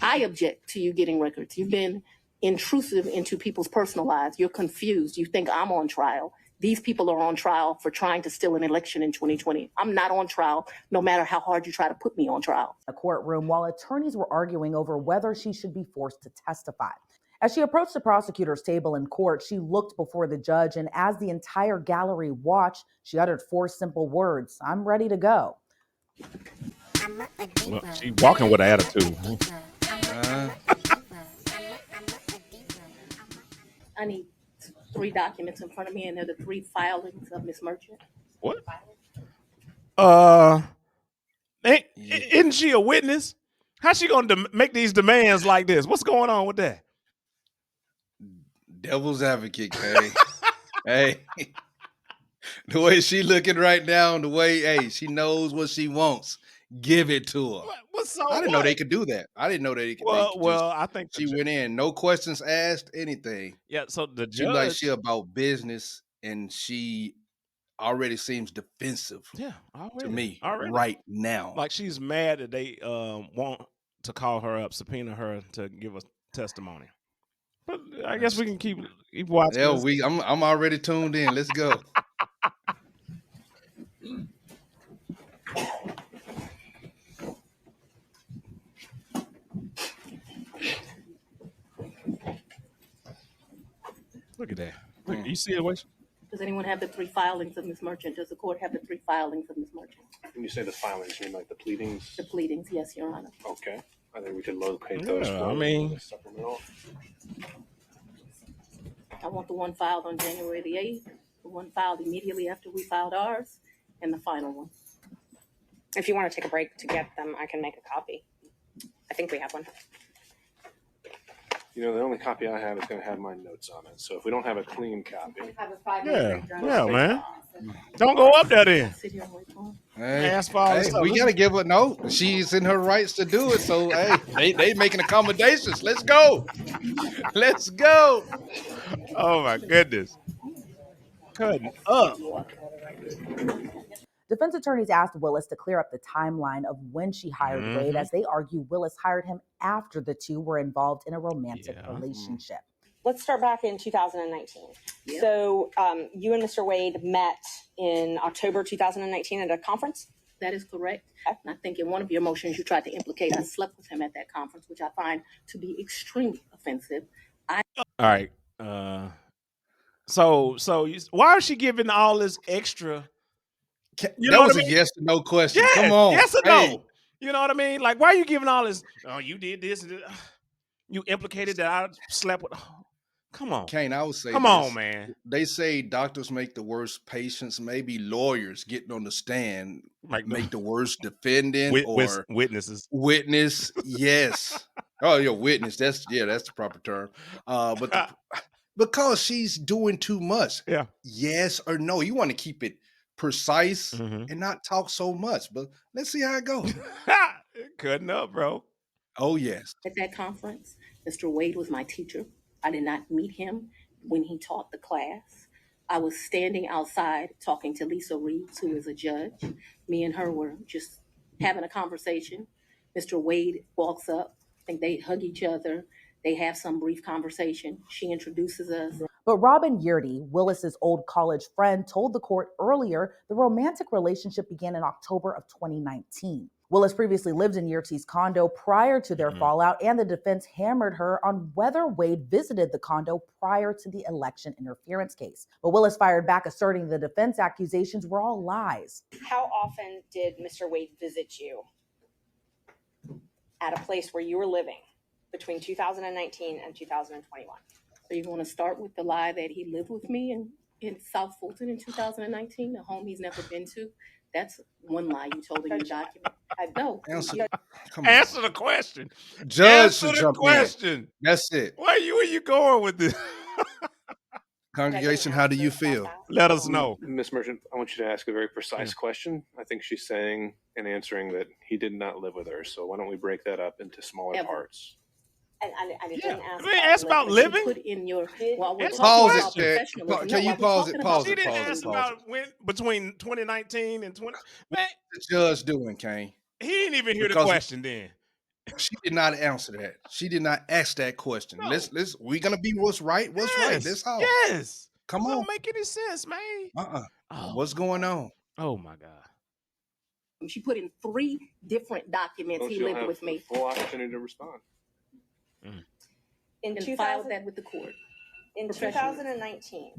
I object to you getting records. You've been intrusive into people's personal lives. You're confused. You think I'm on trial. These people are on trial for trying to steal an election in 2020. I'm not on trial, no matter how hard you try to put me on trial. A courtroom while attorneys were arguing over whether she should be forced to testify. As she approached the prosecutor's table in court, she looked before the judge, and as the entire gallery watched, she uttered 4 simple words: "I'm ready to go." Well, she walking with an attitude. I need 3 documents in front of me, and they're the 3 filings of Ms. Merchant. What? Isn't she a witness? How's she going to make these demands like this? What's going on with that? Devil's advocate, Kay. Hey, the way she looking right now, and the way, hey, she knows what she wants. Give it to her. I didn't know they could do that. I didn't know they could. I think she went in, no questions asked, anything. Yeah. So the judge, seems like she about business, and she already seems defensive. Yeah, to me right now. Like she's mad that they want to call her up, subpoena her to give us testimony. But I guess we can keep watching. Yeah, I'm already tuned in. Let's go. Look at that. Look, you see it? Does anyone have the 3 filings of Ms. Merchant? Does the court have the 3 filings of Ms. Merchant? When you say the filings, you mean like the pleadings? The pleadings, yes, Your Honor. Okay. I think we could locate those. I mean, supplemental. I want the one filed on January the 8th, the one filed immediately after we filed ours, and the final one. If you want to take a break to get them, I can make a copy. I think we have one. You know, the only copy I have is going to have my notes on it. So if we don't have a clean copy, yeah, man. Don't go up there then. Hey, we gotta give her no. She's in her rights to do it. So hey, they making accommodations. Let's go. Let's go. Oh my goodness. Cutting up. Defense attorneys asked Willis to clear up the timeline of when she hired Wade, as they argue Willis hired him after the two were involved in a romantic relationship. Let's start back in 2019. Yeah. So you and Mr. Wade met in October 2019 at a conference? That is correct. And I think in one of your motions you tried to implicate I slept with him at that conference, which I find to be extremely offensive. All right. So why is she giving all this extra? That was a yes or no question. Yeah, come on. Yes or no? You know what I mean? Like, why are you giving all this? Oh, you did this. You implicated that I slept with. Oh, come on. Kane, I would say come on, man. They say doctors make the worst patients. Maybe lawyers getting on the stand make the worst defendant or witnesses. Witness, yes. Oh, yeah, witness. That's the proper term. But because she's doing too much. Yeah. Yes or no. You want to keep it precise and not talk so much, but let's see how it goes. Cutting up, bro. Oh yes. At that conference, Mr. Wade was my teacher. I did not meet him when he taught the class. I was standing outside talking to Lisa Reeves, who is a judge. Me and her were just having a conversation. Mr. Wade walks up. I think they hug each other. They have some brief conversation. She introduces us. But Robin Yurdy, Willis's old college friend, told the court earlier the romantic relationship began in October of 2019. Willis previously lived in Yurdy's condo prior to their fallout, and the defense hammered her on whether Wade visited the condo prior to the election interference case. But Willis fired back, asserting the defense accusations were all lies. How often did Mr. Wade visit you at a place where you were living between 2019 and 2021? So you want to start with the lie that he lived with me in South Fulton in 2019, a home he's never been to? That's one lie you told in your document. No. Answer the question. Judge should jump in. That's it. Where you going with this? Congregation, how do you feel? Let us know. Ms. Merchant, I want you to ask a very precise question. I think she's saying and answering that he did not live with her. So why don't we break that up into smaller parts? I didn't ask about living. Put in your pause it. Can you pause it? Pause she it. didn't ask about when between 2019 and 20. Man, the judge doing, Kane? He didn't even hear the question then. She did not answer that. She did not ask that question. No. We're gonna be what's right. What's right? That's all. Yes. Come It on. don't make any sense, man. Oh, What's going on? Oh my God. She put in 3 different documents. He lived with me. Full opportunity to respond. In And filed that with the court. In professionally. 2019,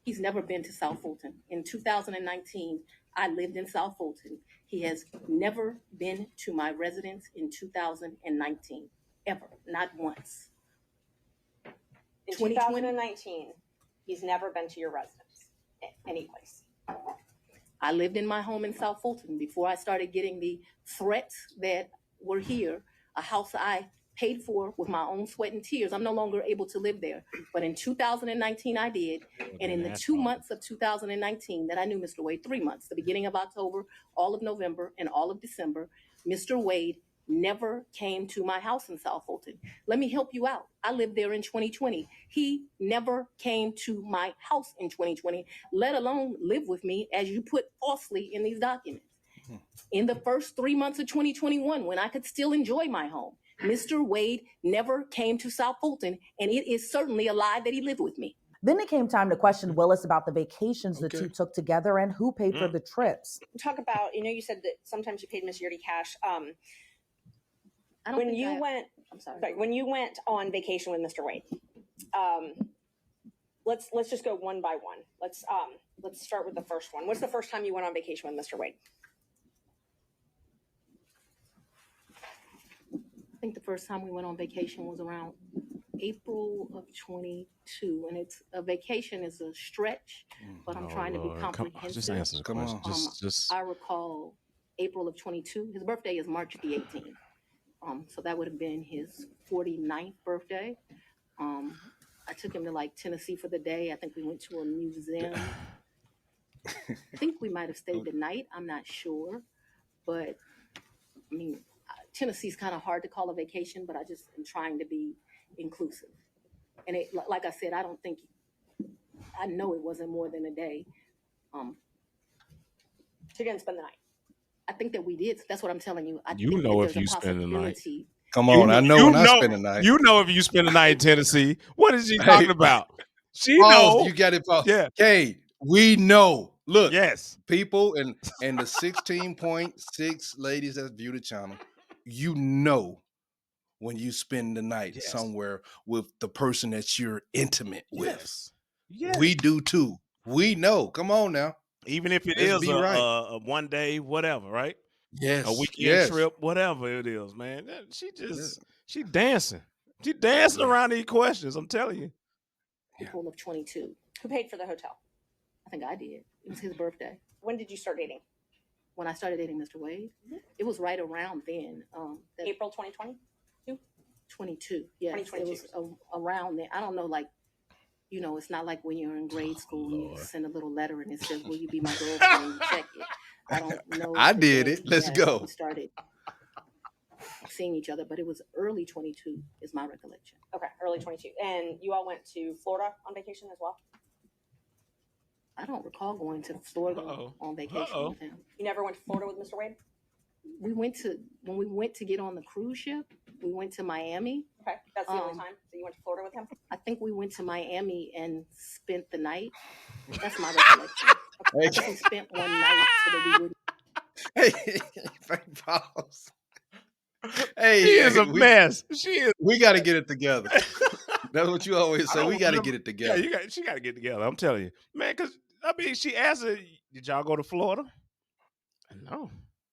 He's never been to South Fulton. In 2019, I lived in South Fulton. He has never been to my residence in 2019, ever, not once. in 2020? 2019, he's never been to your residence, any place. I lived in my home in South Fulton before I started getting the threats that were here, a house I paid for with my own sweat and tears. I'm no longer able to live there. But in 2019, I did. And in the 2 months of 2019 that I knew Mr. Wade, 3 months, the beginning of October, all of November, and all of December, Mr. Wade never came to my house in South Fulton. Let me help you out. I lived there in 2020. He never came to my house in 2020, let alone live with me, as you put falsely in these documents. In the first 3 months of 2021, when I could still enjoy my home, Mr. Wade never came to South Fulton, and it is certainly a lie that he lived with me. Then it came time to question Willis about the vacations the two took together and who paid for the trips. Talk about, you said that sometimes you paid Miss Yurdi cash. I don't When think you I- went, I'm sorry. when you went on vacation with Mr. Wade, let's just go one by one. Let's start with the first one. What's the first time you went on vacation with Mr. Wade? I think the first time we went on vacation was around April of 22, and it's a vacation is a stretch, but I'm trying to be comprehensive. Just answer the Come question. on. Just I recall April of 22. His birthday is March the 18th. So that would have been his 49th birthday. I took him to like Tennessee for the day. I think we went to a museum. I think we might have stayed the night. I'm not sure. But I mean, Tennessee's kind of hard to call a vacation, but I just am trying to be inclusive. And it, like I said, I know it wasn't more than a day. So you didn't spend the night. I think that we did. That's what I'm telling you. You think know that if there's a you spend the night. possibility. Come on. I know when I spend the night. You know if you spend the night in Tennessee. What is she talking about? She Pause. know. You got it, pause. Yeah. Okay, we know. Look, Yes. people and the 16.6 ladies that view the channel, you know when you spend the night somewhere with the person that you're intimate with. Yes. We do too. We know. Come on now. Even if it Let's is be a, right. a one day, whatever, right? Yes. A weekend yes. trip, whatever it is, man. She dancing. She dancing around these questions. I'm telling you. April of 22. Who paid for the hotel? I think I did. It was his birthday. When did you start dating? When I started dating Mr. Wade, it was right around then. April 2020? 22. Yes, 2022. it was around then. I don't know, like, it's not like when you're in grade school and you send a little letter and it says, "Will you be my girlfriend?" You check it. I don't know. I did it. Let's go. We started seeing each other, but it was early 22 is my recollection. Okay, early 22. And you all went to Florida on vacation as well? I don't recall going to Florida on vacation with him. You never went to Florida with Mr. Wade? When we went to get on the cruise ship, we went to Miami. Okay, that's the only time that you went to Florida with him? I think we went to Miami and spent the night. That's my recollection. I think we spent one night so that we wouldn't. Hey, pause. Hey, She is a mess. She is. We got to get it together. That's what you always say. We got to get it together. Yeah, she got to get together. I'm telling you, man. Because she asked her, "Did y'all go to Florida?" No.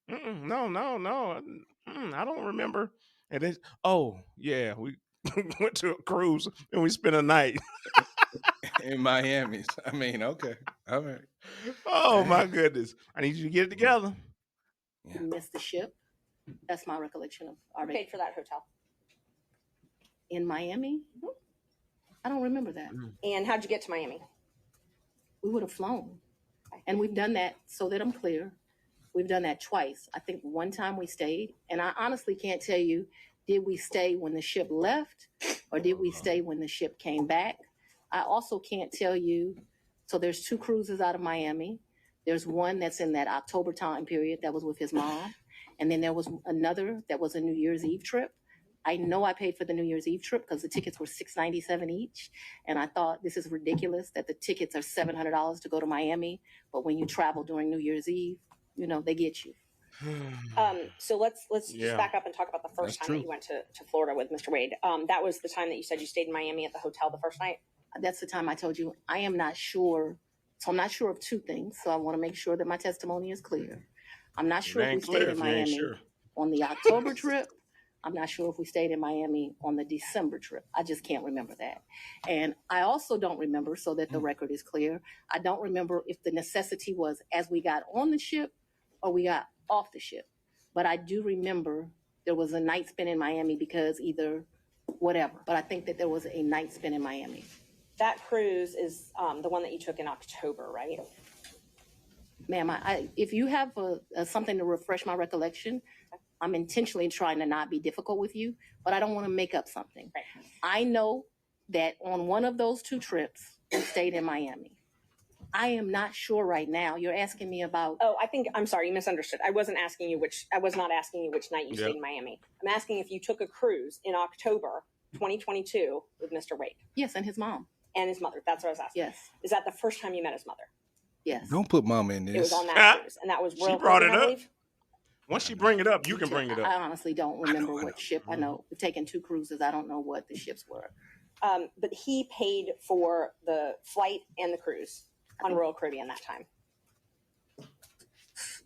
No. I don't remember. And then, yeah, we went to a cruise and we spent a night in Miami. I mean, okay, all right. Oh my goodness! I need you to get it together. We missed the ship. That's my recollection of our Who paid for that hotel? In Miami. I don't remember that. And how'd you get to Miami? We would have flown, and we've done that. So that I'm clear, we've done that twice. I think one time we stayed, and I honestly can't tell you, did we stay when the ship left or did we stay when the ship came back? I also can't tell you. So there's 2 cruises out of Miami. There's one that's in that October time period that was with his mom. And then there was another that was a New Year's Eve trip. I know I paid for the New Year's Eve trip because the tickets were $697 each. And I thought, this is ridiculous that the tickets are $700 to go to Miami. But when you travel during New Year's Eve, you know, they get you. So let's just back up and talk about the first time that you went to Florida with Mr. Wade. That was the time that you said you stayed in Miami at the hotel the first night? That's the time I told you I am not sure. So I'm not sure of two things. So I want to make sure that my testimony is clear. I'm not sure if we stayed in Miami on the October trip. I'm not sure if we stayed in Miami on the December trip. I just can't remember that. And I also don't remember, so that the record is clear, I don't remember if the necessity was as we got on the ship or we got off the ship. But I do remember there was a night spent in Miami because either whatever. But I think that there was a night spent in Miami. That cruise is the one that you took in October, right? Ma'am, if you have something to refresh my recollection, I'm intentionally trying to not be difficult with you, but I don't want to make up something. Right. I know that on one of those two trips, we stayed in Miami. I am not sure right now. You're asking me about. Oh, I'm sorry, you misunderstood. I was not asking you which night you stayed in Miami. I'm asking if you took a cruise in October 2022 with Mr. Wade. Yes, and his mom. And his mother. That's what I was asking. Yes. Is that the first time you met his mother? Yes. Don't put mama in this. It was on that cruise, and that was Royal She brought Caribbean, it I up. believe? Once she bring it up, you can bring it up. I honestly don't remember what ship. I know we've taken two cruises. I don't know what the ships were. But he paid for the flight and the cruise on Royal Caribbean that time.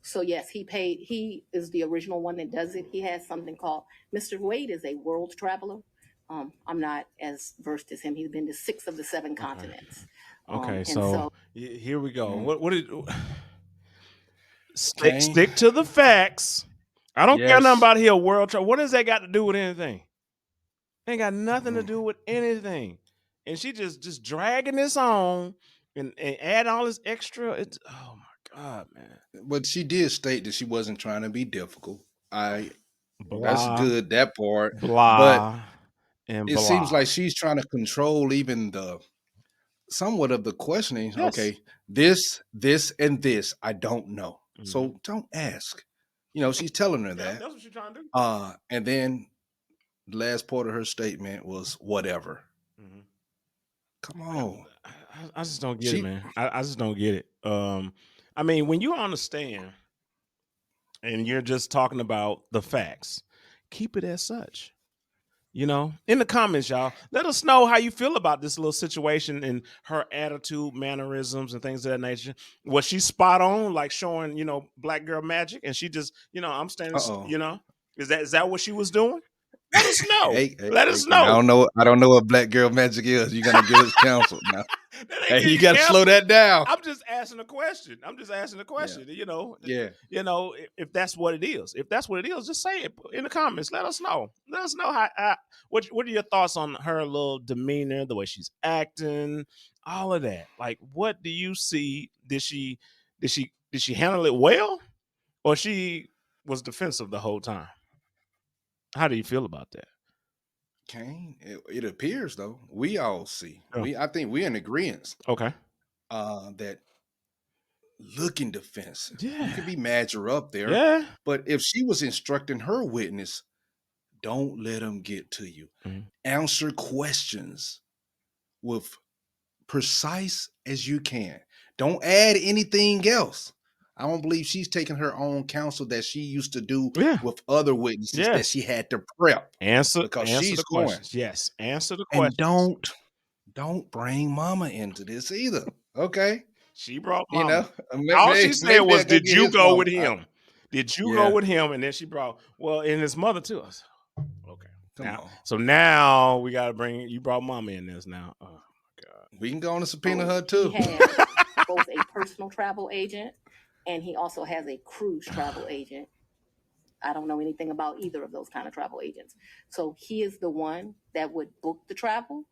So yes, he paid. He is the original one that does it. He has something called, Mr. Wade is a world traveler. I'm not as versed as him. He's been to 6 of the 7 continents. Okay, and so here we go. What did Okay. stick to the facts? I don't care nothing about here world travel. What does that got to do with anything? Ain't got nothing to do with anything. And she just dragging this on and add all this extra. It's oh my God, man. But she did state that she wasn't trying to be difficult. That's good, that part. Blah. But it seems like she's trying to control even somewhat of the questioning. Yes. Okay, this, and this, I don't know. Mm-hmm. So don't ask. You know, she's telling her that. That's what she's trying to do. And then the last part of her statement was whatever. Mm-hmm. Come on. I just don't get it, man. I just don't get it. I mean, when you're on the stand and you're just talking about the facts, keep it as such. You know, in the comments, y'all, let us know how you feel about this little situation and her attitude, mannerisms, and things of that nature. Was she spot on, like showing, black girl magic? And she just, I'm standing, is that what she was doing? Let us know. Let us know. I don't know what black girl magic is. You're gonna give us counsel now. Hey, you gotta slow that down. I'm just asking a question. Yeah. If that's what it is. If that's what it is, just say it in the comments. Let us know. Let us know what are your thoughts on her little demeanor, the way she's acting, all of that. Like, what do you see? Did she handle it well, or she was defensive the whole time? How do you feel about that? Kane, it appears though. We all see. I think we're in agreement. Okay. That looking defensive. Yeah. You could be Madger up there. Yeah. But if she was instructing her witness, don't let them get to you. Mm-hmm. Answer questions with precise as you can. Don't add anything else. I don't believe she's taking her own counsel that she used to do with other witnesses that she had to prep. Answer the questions. Yes, answer the questions. And don't bring mama into this either. Okay? She brought mama. Maybe, all she said was, "Did you go with him? Mama. Did you go with him?" And then she brought and his mother too. I said, okay. So now we got to you brought mama in this now. Oh my God. We can go on and subpoena her too. He has both a personal travel agent and he also has a cruise travel agent. I don't know anything about either of those kind of travel agents. So he is the one that would book the travel.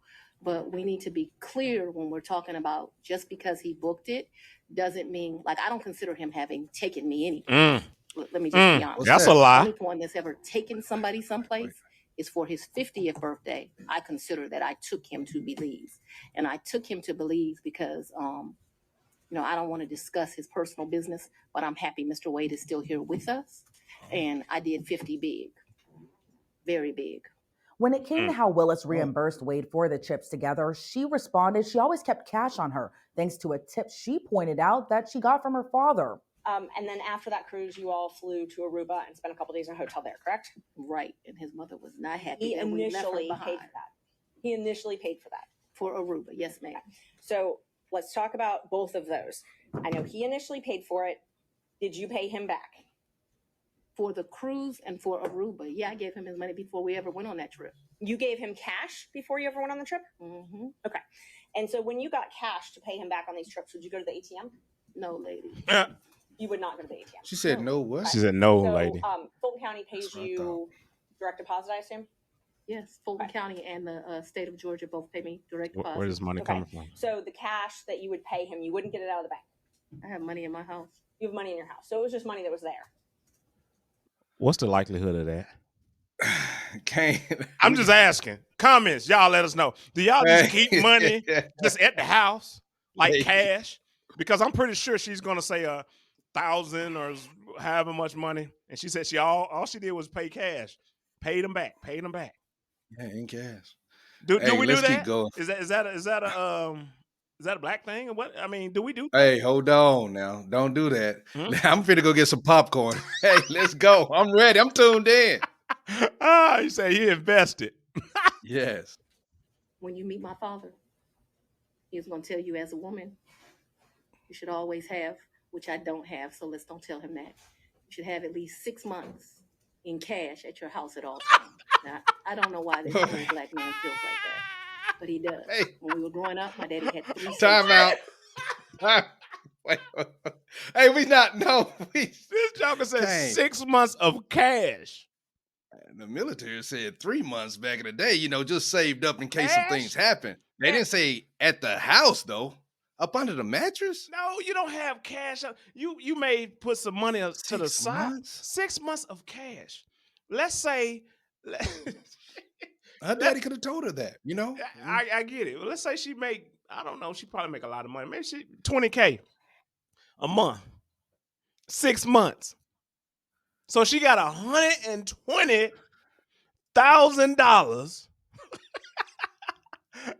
But we need to be clear when we're talking about just because he booked it doesn't mean, like, I don't consider him having taken me anywhere. Let me just be honest. That's a lie. The only one that's ever taken somebody someplace is for his 50th birthday. I consider that I took him to Belize. And I took him to Belize because I don't want to discuss his personal business, but I'm happy Mr. Wade is still here with us. and I did 50 big, very big. When it came to how Willis reimbursed Wade for the trips together, she responded she always kept cash on her, thanks to a tip she pointed out that she got from her father. And then after that cruise, you all flew to Aruba and spent a couple days in a hotel there, correct? Right, and his mother was not happy He that we left her initially behind. paid for that. He initially paid for that. For Aruba, yes, ma'am. So let's talk about both of those. I know he initially paid for it. Did you pay him back? For the cruise and for Aruba, yeah, I gave him his money before we ever went on that trip. You gave him cash before you ever went on the trip? Mm-hmm. Okay. And so when you got cash to pay him back on these trips, would you go to the ATM? No, lady. You would not go to the ATM. She said no. What? She said no, So, lady. Fulton County pays That's what I you direct deposit, I assume? Yes, Fulton County and the state of Georgia both pay me direct deposit. Where does money coming from? So the cash that you would pay him, you wouldn't get it out of the bank. I have money in my house. You have money in your house. So it was just money that was there. What's the likelihood of that? Can't. I'm just asking. Comments, y'all let us know. Do y'all just keep money just at the house, like cash? Because I'm pretty sure she's gonna say 1,000 or however much money, and she said all she did was pay cash, paid them back. Yeah, in cash. Do we do that? Keep going. Is that a black thing or what? I mean, do we do? Hey, hold on now. Don't do that. Hmm? Now, I'm finna go get some popcorn. Hey, let's go. I'm ready. I'm tuned in. You say he invested. Yes. When you meet my father, he's going to tell you as a woman, you should always have, which I don't have, so let's don't tell him that. You should have at least 6 months in cash at your house at all times. Now, I don't know why this old black man feels like that, but he does. Hey. When we were growing up, my daddy had 3 Time out. Wait. Hey, we not. No. This joker says Dang. 6 months of cash. The military said 3 months back in the day, just saved up in case some Cash? things happen. They didn't say at the house, though. Up under the mattress? No, you don't have cash. You may put some money to the 6 side. months? 6 months of cash. Let's say Her daddy could have told her that, I get it. Well, let's say she make, I don't know, she probably make a lot of money. Maybe she $20K a month. 6 months. So she got $120,000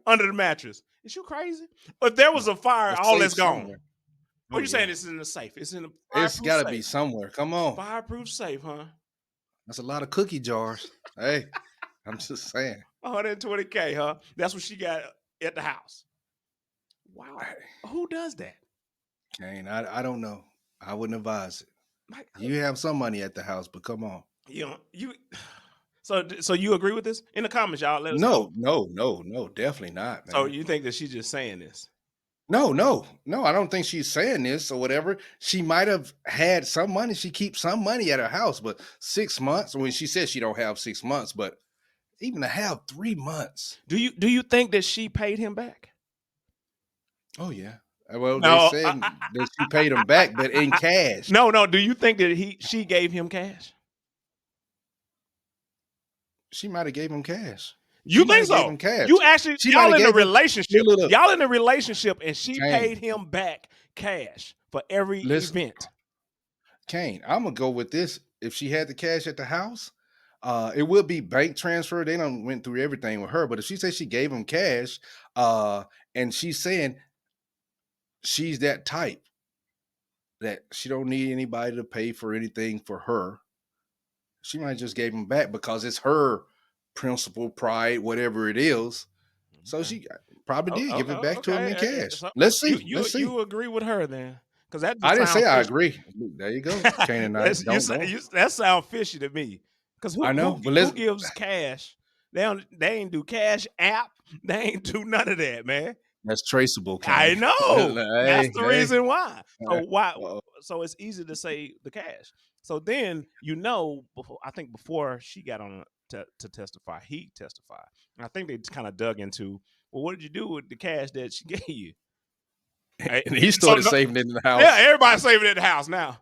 under the mattress. Is you crazy? If there was a fire, all that's gone. Somewhere. What you saying? It's in the safe. It's in the It's got to safe. be somewhere. Come on. Fireproof safe, huh? That's a lot of cookie jars. Hey, I'm just saying. 120K, huh? That's what she got at the house. Wow. Who does that? Kane, I don't know. I wouldn't advise it. Like, You have some money at the house, but come on. So you agree with this? In the comments, y'all, let us know. No, definitely not, man. So you think that she's just saying this? No, I don't think she's saying this or whatever. She might have had some money. She keeps some money at her house, but 6 months, when she says she don't have 6 months, but even to have 3 months. Do you think that she paid him back? Oh, yeah. Well, No, they said that she paid him back, but in cash. No. Do you think that she gave him cash? She might have gave him cash. You think so? Gave him cash. You actually, y'all in a relationship. Look. Y'all in a relationship, and she Kane. paid him back cash for every event. Kane, I'm gonna go with this. If she had the cash at the house, it would be bank transfer. They done went through everything with her. But if she says she gave him cash, and she's saying she's that type that she don't need anybody to pay for anything for her, she might just gave him back because it's her principle, pride, whatever it is. So she probably did give it back to him in cash. So Let's see. Let's see. You agree with her then? Because that I didn't say I fishy. agree. There you go. Kane and I That sounds fishy to me. Because I know, who gives cash? They ain't do cash app. They ain't do none of that, man. That's traceable. Kane. I know. That's the reason why. So why? Uh-oh. So it's easy to say the cash. So then I think before she got on to testify, he testified. And I think they kind of dug into, well, what did you do with the cash that she gave you? And he started saving it in the house. Yeah, everybody's saving it in the house now.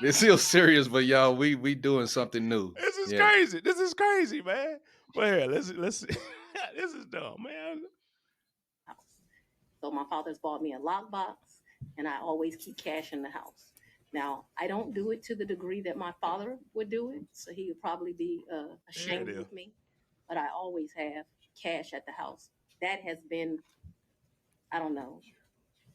It's still serious, but y'all, we doing something new. This is crazy. This is crazy, man. But here, let's this is dumb, man. So my father's bought me a lockbox. and I always keep cash in the house. Now, I don't do it to the degree that my father would do it, so he would probably be ashamed with me, but I always have cash at the house. That has been, I don't know,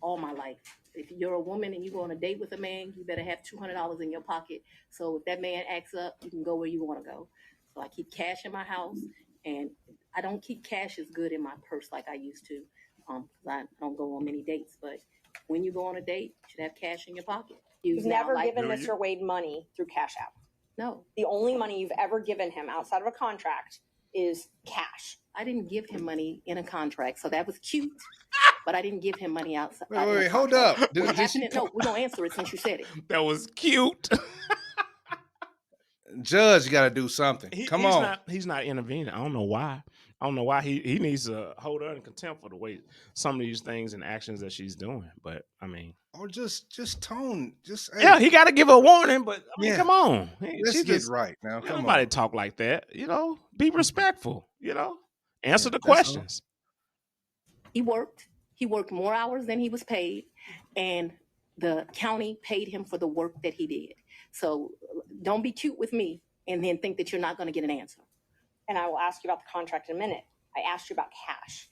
all my life. If you're a woman and you go on a date with a man, you better have $200 in your pocket. So if that man acts up, you can go where you want to go. So I keep cash in my house, and I don't keep cash as good in my purse like I used to, because I don't go on many dates. But when you go on a date, you should have cash in your pocket. You've never given Mr. Wade money through Cash App. No. The only money you've ever given him outside of a contract is cash. I didn't give him money in a contract, so that was cute. But I didn't give him money outside. Wait, hold up. No, we're gonna answer it since you said it. That was cute. Judge got to do something. Come on. He's not intervening. I don't know why. He needs to hold her in contempt for the way some of these things and actions that she's doing. But I mean, or just tone. Yeah, he got to give her a warning. But I mean, come on, let's get right now. Come on. Nobody talk like that. Be respectful. Answer the questions. He worked more hours than he was paid, and the county paid him for the work that he did. So don't be cute with me and then think that you're not going to get an answer. And I will ask you about the contract in a minute. I asked you about cash.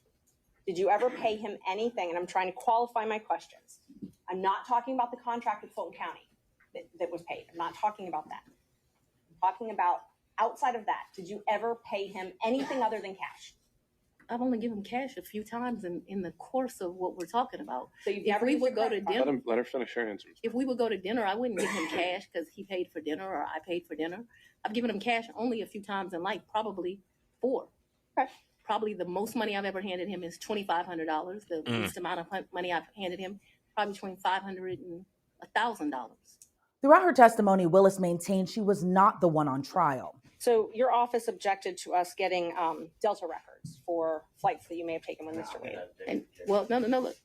Did you ever pay him anything? And I'm trying to qualify my questions. I'm not talking about the contract with Fulton County that was paid. I'm not talking about that. I'm talking about outside of that. Did you ever pay him anything other than cash? I've only given him cash a few times in the course of what we're talking about. So if we would go to dinner, let her finish her answers. If we would go to dinner, I wouldn't give him cash because he paid for dinner or I paid for dinner. I've given him cash only a few times in life, probably 4. Okay. Probably the most money I've ever handed him is $2,500. The least amount of money I've handed him, probably between $500 and $1,000. Throughout her testimony, Willis maintained she was not the one on trial. So your office objected to us getting Delta records for flights that you may have taken with Mr. Wade. And no, look.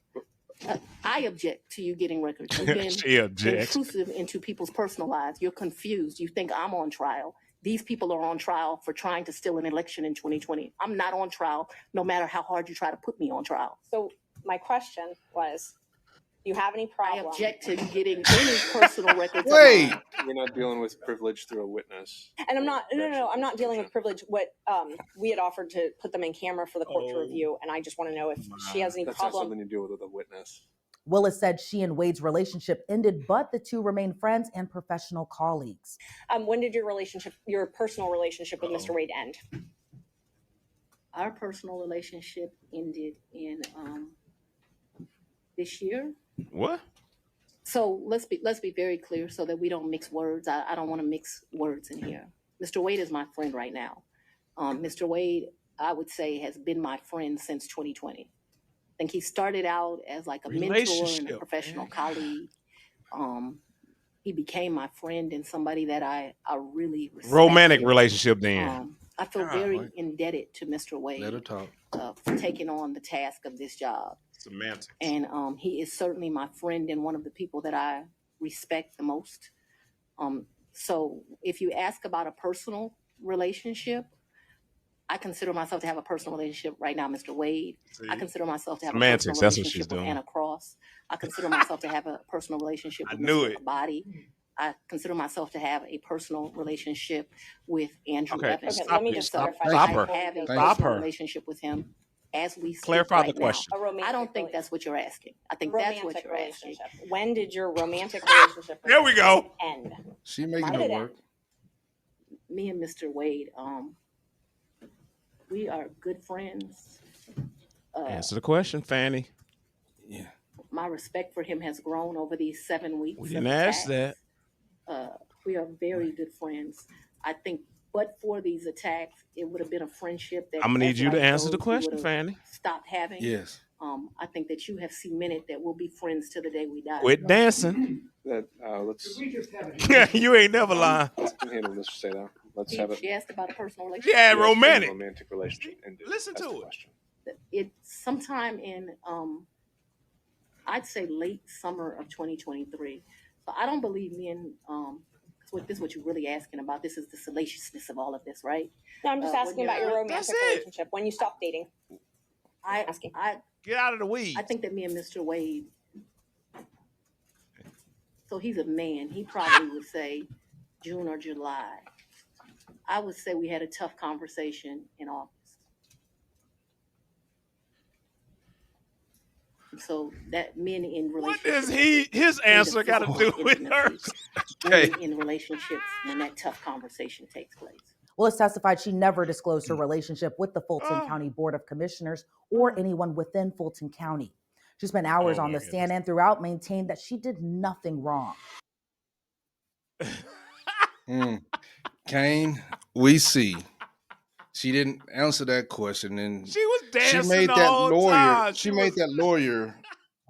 I object to you getting records. You've been intrusive into people's personal lives. You're confused. You think I'm on trial. These people are on trial for trying to steal an election in 2020. I'm not on trial, no matter how hard you try to put me on trial. So my question was, do you have any problem? I object to getting any personal records. Wait. We're not dealing with privilege through a witness. And I'm not, no, I'm not dealing with privilege. What we had offered to put them in camera for the court to review, and I just want to know if she has any That's problem. not something you deal with a witness. Willis said she and Wade's relationship ended, but the two remain friends and professional colleagues. When did your personal relationship with Mr. Wade end? Our personal relationship ended in this year. What? So let's be very clear so that we don't mix words. I don't want to mix words in here. Mr. Wade is my friend right now. Mr. Wade, I would say, has been my friend since 2020. I think he started out as like a mentor and a professional colleague. He became my friend and somebody that I really respect. Romantic relationship then. I feel very indebted to Mr. Wade Let her talk. For taking on the task of this job. Semantics. And he is certainly my friend and one of the people that I respect the most. So if you ask about a personal relationship, I consider myself to have a personal relationship right now, Mr. Wade. See? I consider myself to have Semantics, a personal that's what she's relationship with doing. Anna Cross. I consider myself to have a personal relationship with Mr. Body. I consider myself to have a personal relationship with Andrew Evans. Okay, let me just clarify. I have a personal relationship with him as we speak Clarify right the question. now. I don't think that's what you're asking. I think that's what you're asking. When did your romantic relationship There we go. end? She making it work. Me and Mr. Wade, we are good friends. Answer the question, Fani. Yeah. My respect for him has grown over these 7 weeks. We didn't ask that. We are very good friends. I think, but for these attacks, it would have been a friendship that I'm gonna need you to answer the we question, would have Fani. Stopped having. Yes. I think that you have cemented that we'll be friends till the day we die. Quit dancing. Let's You ain't never lying. handle this. Say that. Let's have it. She asked about a personal relationship. Yeah, Yes, romantic. Romantic relationship ended. Listen That's to the it. question. It's sometime in I'd say late summer of 2023. So I don't believe me in this is what you're really asking about. This is the salaciousness of all of this, right? No, I'm just asking about your romantic relationship. When you stopped dating. I Get out of the weeds. I think that me and Mr. Wade So he's a man. He probably would say June or July. I would say we had a tough conversation in August. So that men in What relationships. does his answer got to do with hers? Okay. Women in relationships when that tough conversation takes place. Willis testified she never disclosed her relationship with the Fulton County Board of Commissioners or anyone within Fulton County. She spent hours on the stand and throughout maintained that she did nothing wrong. Kane, we see she didn't answer that question, and She was dancing she made the that whole lawyer. time. She made that lawyer,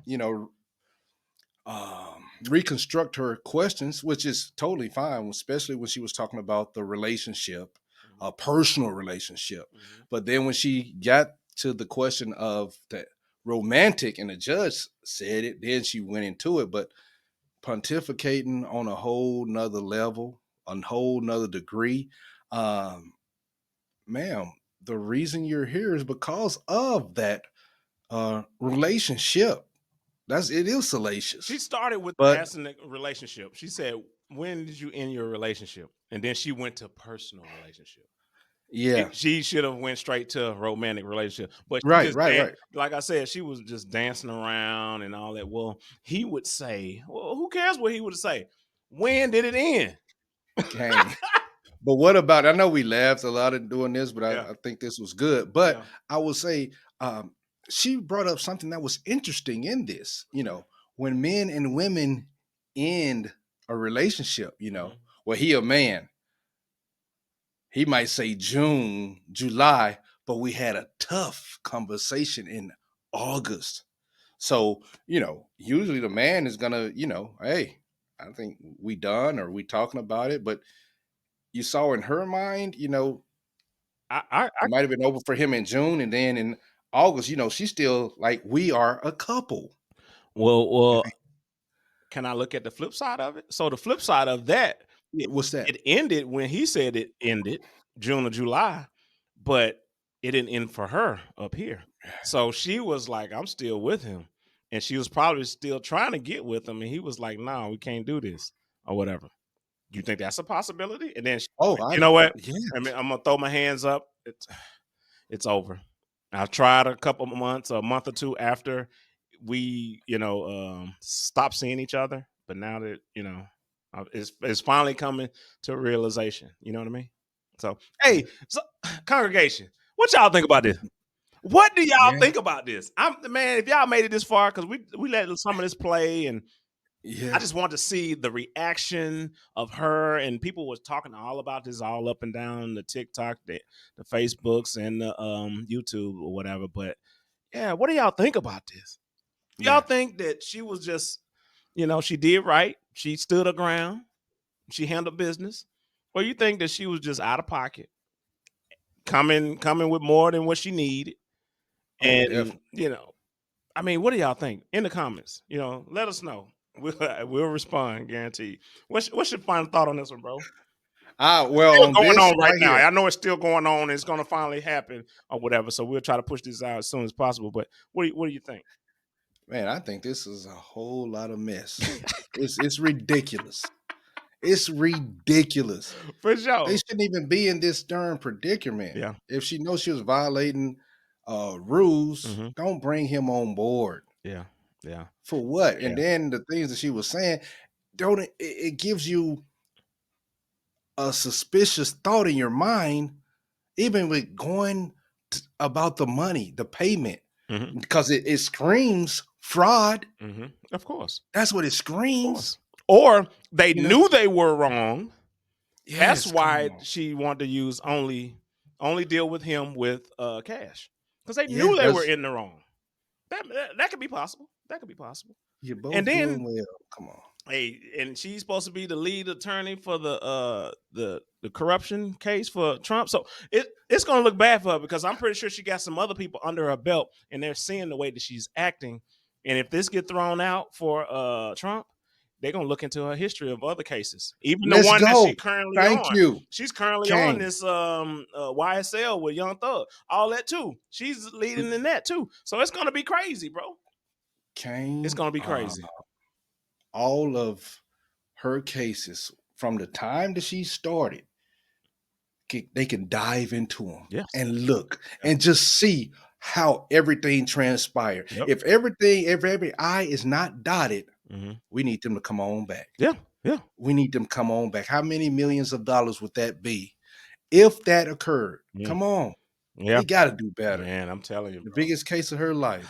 you know, reconstruct her questions, which is totally fine, especially when she was talking about the relationship, a personal relationship. But then when she got to the question of the romantic, and the judge said it, then she went into it. But pontificating on a whole nother level, a whole nother degree, ma'am, the reason you're here is because of that relationship. It is salacious. She started with But asking the relationship. She said, "When did you end your relationship?" And then she went to personal relationship. yeah, She should have went straight to romantic relationship. But she right. like I said, she was just dancing around and all that. Well, he would say, well, who cares what he would say? When did it end? Kane. But what about, I know we laughed a lot at doing this, but Yeah. I think this was good. But Yeah. I will say, she brought up something that was interesting in this. When men and women end a relationship, well, he a man. He might say June, July, but we had a tough conversation in August. So, usually the man is gonna, hey, I think we done, or we talking about it. But you saw in her mind, it might have been over for him in June, and then in August, she's still like, we are a couple. Well, can I look at the flip side of it? So the flip side of that, What's that? it ended when he said it ended, June or July, but it didn't end for her up here. So she was like, I'm still with him. And she was probably still trying to get with him. And he was like, no, we can't do this or whatever. You think that's a possibility? And then, you know what? Yeah. I mean, I'm going to throw my hands up. It's over. I've tried a couple of months, a month or two after we, stopped seeing each other. But now that, it's finally coming to a realization. You know what I mean? So, hey, congregation, what y'all think about this? What do y'all think about this? Man, if y'all made it this far, because we let some of this play, and I just want to see the reaction of her. And people was talking all about this all up and down the TikTok, the Facebooks, and the YouTube or whatever. But yeah, what do y'all think about this? Y'all think that she was just, she did right, she stood her ground, she handled business, or you think that she was just out of pocket, coming with more than what she needed? And I mean, what do y'all think? In the comments, let us know. We'll respond, guaranteed. What's your final thought on this one, bro? Well, on going this on right now. here. I know it's still going on. It's going to finally happen or whatever. So we'll try to push this out as soon as possible. But what do you think? Man, I think this is a whole lot of mess. It's ridiculous. It's ridiculous. For sure. They shouldn't even be in this darn predicament. Yeah. If she knows she was violating rules, don't bring him on board. Yeah. Yeah. For what? Yeah. And then the things that she was saying, it gives you a suspicious thought in your mind, even with going about the money, the payment, because it screams fraud. Of course. That's what it screams. Or they knew they were wrong. Yes, that's why she wanted to use only deal with him with cash, because they knew they were in the wrong. That could be possible. That could be possible. You're both and then, doing well. Come on. Hey, and she's supposed to be the lead attorney for the corruption case for Trump. So it's going to look bad for her, because I'm pretty sure she got some other people under her belt, and they're seeing the way that she's acting. And if this get thrown out for Trump, they're going to look into her history of other cases. Even the one that she currently on. Thank you. She's currently on this YSL with Young Thug. All that too. She's leading in that too. So it's going to be crazy, bro. Kane, it's going to be crazy. All of her cases from the time that she started, they can dive into them and look and just see how everything transpired. Yep. If every I is not dotted, we need them to come on back. Yeah. We need them to come on back. How many millions of dollars would that be if that occurred? Come on. Yeah. We got to do better. Man, I'm telling you. The biggest case of her life.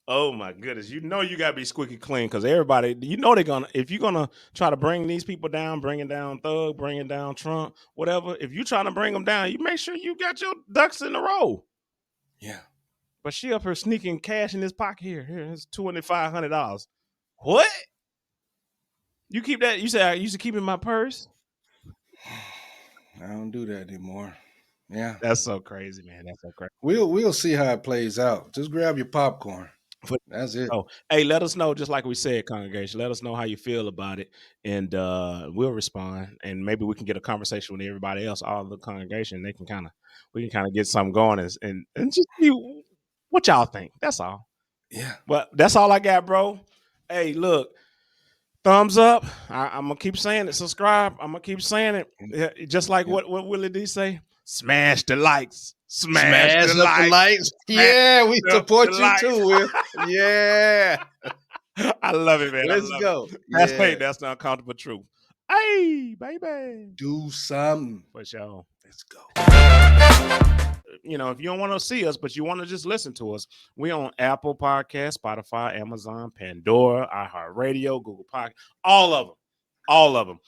Oh my goodness. You know you gotta be squeaky clean because everybody, you know, if you're gonna try to bring these people down, bringing down Thug, bringing down Trump, whatever, if you're trying to bring them down, you make sure you got your ducks in a row. Yeah. But she up here sneaking cash in his pocket here. Here's $2,500. What? You keep that? You say I used to keep it in my purse? I don't do that anymore. Yeah. That's so crazy, man. That's so crazy. We'll see how it plays out. Just grab your popcorn. That's it. Oh, hey, let us know, just like we said, congregation. Let us know how you feel about it, and we'll respond. And maybe we can get a conversation with everybody else, all the congregation. We can kind of get something going and just see what y'all think. That's all. Yeah. But that's all I got, bro. Hey, look, thumbs up. I'm gonna keep saying it. Subscribe. I'm gonna keep saying it. Just like what Willie D say. Smash the likes. Smash the likes. Yeah, we support you too, Will. Yeah. I love it, man. Let's go. That's the uncomfortable truth. Hey, baby. Do something. For sure. Let's go. You know, if you don't want to see us, but you want to just listen to us, we on Apple Podcasts, Spotify, Amazon, Pandora, iHeartRadio, Google Podcast, all of them.